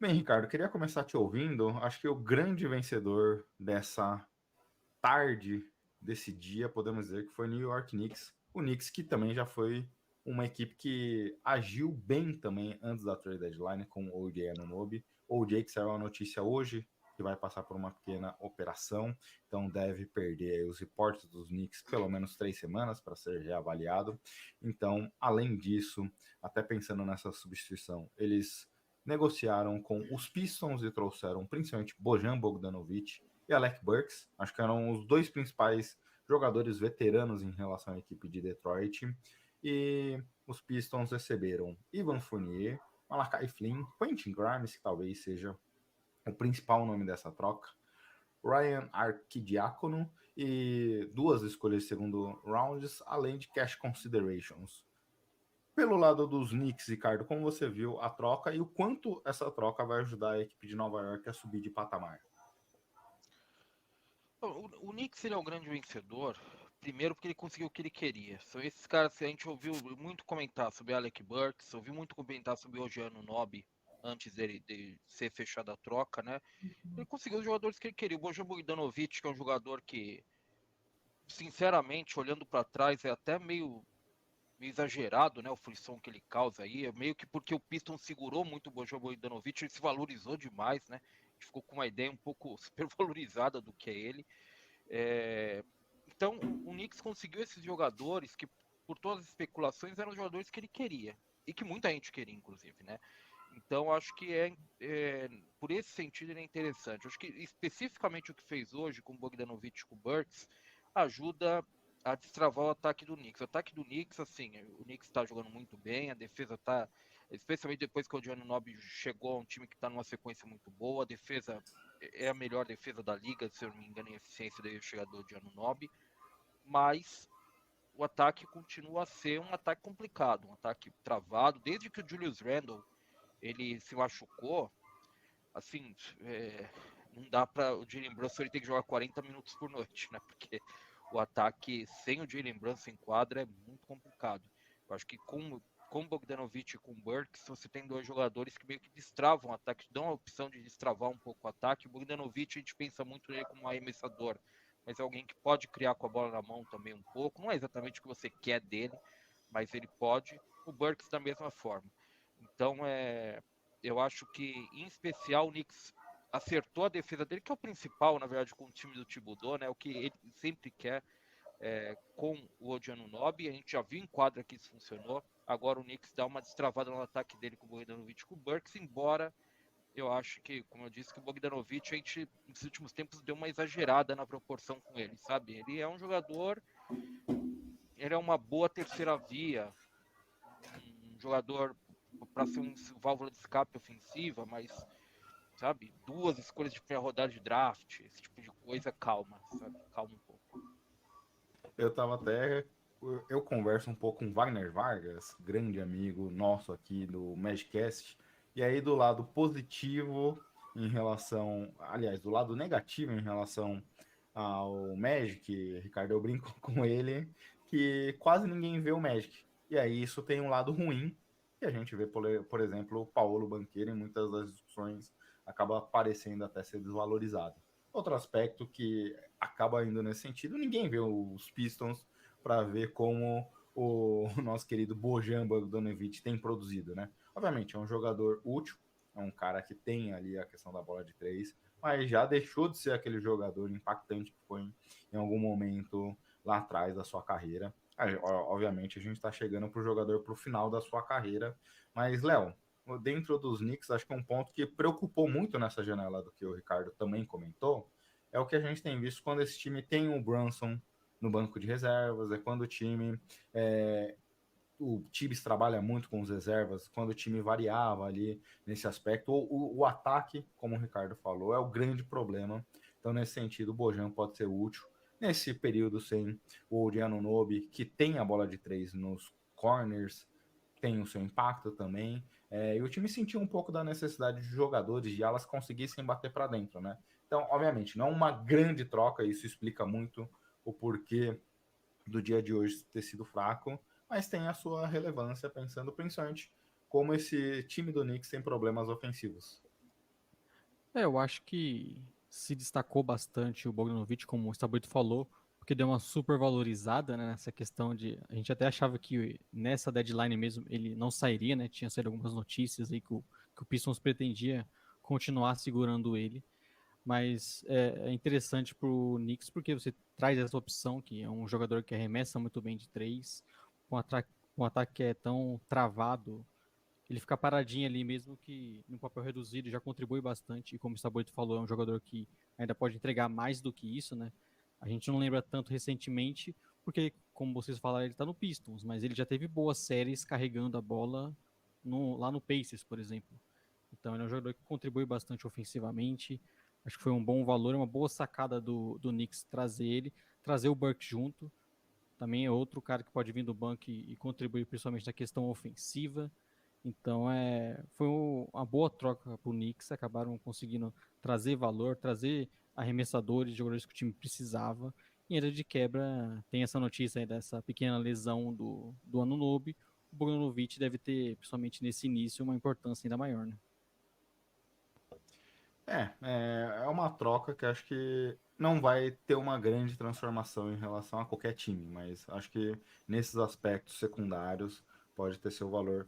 Bem, Ricardo, queria começar te ouvindo. Acho que o grande vencedor dessa tarde, desse dia, podemos dizer que foi o New York Knicks. O Knicks que também já foi uma equipe que agiu bem também antes da trade deadline com o O.J. Anunoby. O O.J. que saiu a notícia hoje que vai passar por uma pequena operação, então deve perder os reportes dos Knicks pelo menos 3 semanas para ser reavaliado. Então, além disso, até pensando nessa substituição, eles negociaram com os Pistons e trouxeram principalmente Bojan Bogdanovic e Alec Burks. Acho que eram os dois principais jogadores veteranos em relação à equipe de Detroit. E os Pistons receberam Ivan Fournier, Malachi Flynn, Quentin Grimes, que talvez seja o principal nome dessa troca, Ryan Arquidiácono e duas escolhas de segundo rounds, além de cash considerations. Pelo lado dos Knicks, Ricardo, como você viu a troca e o quanto essa troca vai ajudar a equipe de Nova York a subir de patamar? O Knicks ele é o grande vencedor, primeiro porque ele conseguiu o que ele queria. São esses caras que a gente ouviu muito comentar sobre Alec Burks, ouviu muito comentar sobre o OG Anunoby antes dele de ser fechada a troca, né? Ele conseguiu os jogadores que ele queria. O Bojan Bogdanovic, que é um jogador que, sinceramente, olhando para trás, é até meio exagerado, né? O frisson que ele causa aí. É meio que porque o Pistons segurou muito o Bojan Bogdanovic, ele se valorizou demais, né? A gente ficou com uma ideia um pouco supervalorizada do que é ele. É, então, o Knicks conseguiu esses jogadores que, por todas as especulações, eram os jogadores que ele queria. E que muita gente queria, inclusive, né? Então, acho que por esse sentido, ele é interessante. Acho que especificamente o que fez hoje com o Bogdanovic e com o Burks ajuda a destravar o ataque do Knicks. O ataque do Knicks, assim, o Knicks está jogando muito bem, a defesa está, especialmente depois que o Gianni Nobi chegou a um time que está numa sequência muito boa, a defesa é a melhor defesa da liga, se eu não me engano, em eficiência desde o chegador de Anunoby, mas o ataque continua a ser um ataque complicado, um ataque travado, desde que o Julius Randle ele se machucou, assim, não dá para o Jalen Brunson ele tem que jogar 40 minutos por noite, né? Porque o ataque sem o Jalen Brunson em quadra é muito complicado. Eu acho que com Bogdanovic e com Burks, você tem dois jogadores que meio que destravam o ataque, dão a opção de destravar um pouco o ataque. O Bogdanovic, a gente pensa muito nele como um arremessador, mas é alguém que pode criar com a bola na mão também um pouco. Não é exatamente o que você quer dele, mas ele pode. O Burks da mesma forma. Então, eu acho que, em especial, o Knicks acertou a defesa dele, que é o principal, na verdade, com o time do Thibodeau, né? O que ele sempre quer com o Odiano Nobi. A gente já viu em quadra que isso funcionou. Agora o Knicks dá uma destravada no ataque dele com o Bogdanovic e com o Burks, embora eu acho que, como eu disse, que o Bogdanovic, a gente, nos últimos tempos, deu uma exagerada na proporção com ele, sabe? Ele é um jogador, ele é uma boa terceira via, um jogador para ser um válvula de escape ofensiva, mas sabe? Duas escolhas de primeira rodada de draft, esse tipo de coisa, calma, sabe? Calma um pouco. Eu tava até. Eu converso um pouco com Wagner Vargas, grande amigo nosso aqui do Magicast. E aí, do lado positivo em relação. Aliás, do lado negativo em relação ao Magic, Ricardo, eu brinco com ele que quase ninguém vê o Magic. E aí, isso tem um lado ruim, que a gente vê, por exemplo, o Paulo Banqueiro em muitas das discussões acaba parecendo até ser desvalorizado. Outro aspecto que acaba indo nesse sentido, ninguém vê os Pistons para ver como o nosso querido Bojan Bogdanovic tem produzido, né? Obviamente é um jogador útil, é um cara que tem ali a questão da bola de três, mas já deixou de ser aquele jogador impactante que foi em algum momento lá atrás da sua carreira. Obviamente a gente está chegando para o jogador para o final da sua carreira, mas Léo, dentro dos Knicks, acho que um ponto que preocupou muito nessa janela do que o Ricardo também comentou é o que a gente tem visto quando esse time tem o Brunson no banco de reservas, é quando o Tibbs trabalha muito com os reservas, quando o time variava ali nesse aspecto, o ataque, como o Ricardo falou, é o grande problema. Então, nesse sentido, o Bojan pode ser útil nesse período sem o Odiano Nobe, que tem a bola de três nos corners, tem o seu impacto também. E o time sentiu um pouco da necessidade de jogadores de alas conseguissem bater para dentro, né? Então, obviamente, não uma grande troca, isso explica muito o porquê do dia de hoje ter sido fraco, mas tem a sua relevância pensando principalmente como esse time do Knicks tem problemas ofensivos. Eu acho que se destacou bastante o Bogdanovic, como o Staboito falou, porque deu uma super valorizada, né, nessa questão de. A gente até achava que nessa deadline mesmo ele não sairia, né? Tinha saído algumas notícias aí que o Pistons pretendia continuar segurando ele. Mas é interessante pro Knicks porque você traz essa opção, que é um jogador que arremessa muito bem de três, um ataque que é tão travado, ele fica paradinho ali mesmo que no papel reduzido já contribui bastante. E como o Saboito falou, é um jogador que ainda pode entregar mais do que isso, né? A gente não lembra tanto recentemente, porque, como vocês falaram, ele tá no Pistons, mas ele já teve boas séries carregando a bola lá no Pacers, por exemplo. Então ele é um jogador que contribui bastante ofensivamente. Acho que foi um bom valor, uma boa sacada do Knicks trazer ele, trazer o Burke junto. Também é outro cara que pode vir do banco e contribuir principalmente na questão ofensiva. Então foi uma boa troca para o Knicks. Acabaram conseguindo trazer valor, trazer arremessadores, jogadores que o time precisava. E ainda de quebra, tem essa notícia aí dessa pequena lesão do Anunoby. O Bogdanovic deve ter, principalmente nesse início, uma importância ainda maior, né? É uma troca que acho que não vai ter uma grande transformação em relação a qualquer time, mas acho que nesses aspectos secundários pode ter seu valor.